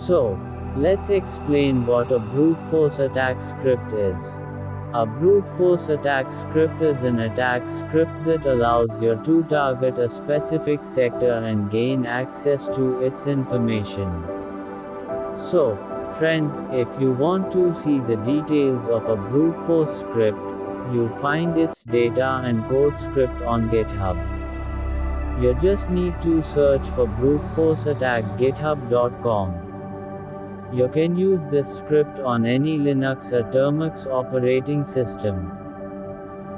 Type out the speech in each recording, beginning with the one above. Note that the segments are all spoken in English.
So, let's explain what a brute force attack script is. A brute force attack script is an attack script that allows you to target a specific sector and gain access to its information. So, friends, if you want to see the details of a brute force script, you'll find its data and code script on GitHub. You just need to search for brute force attack github.com. You can use this script on any Linux or Termux operating system.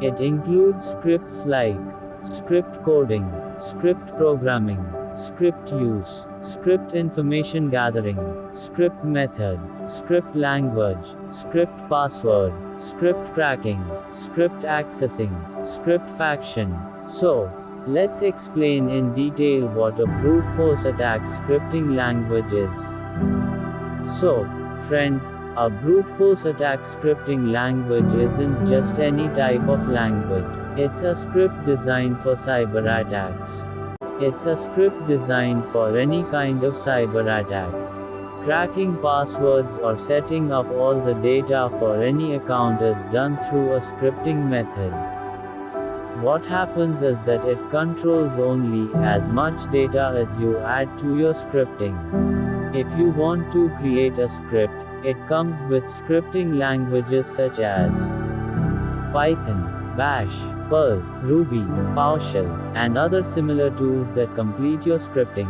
It includes scripts like script coding, script programming, script use, script information gathering, script method, script language, script password, script cracking, script accessing, script faction. So, let's explain in detail what a brute force attack scripting language is. So, friends, a brute force attack scripting language isn't just any type of language. It's a script designed for cyber attacks. It's a script designed for any kind of cyber attack. Cracking passwords or setting up all the data for any account is done through a scripting method. What happens is that it controls only as much data as you add to your scripting. If you want to create a script, it comes with scripting languages such as Python, Bash, Perl, Ruby, PowerShell, and other similar tools that complete your scripting.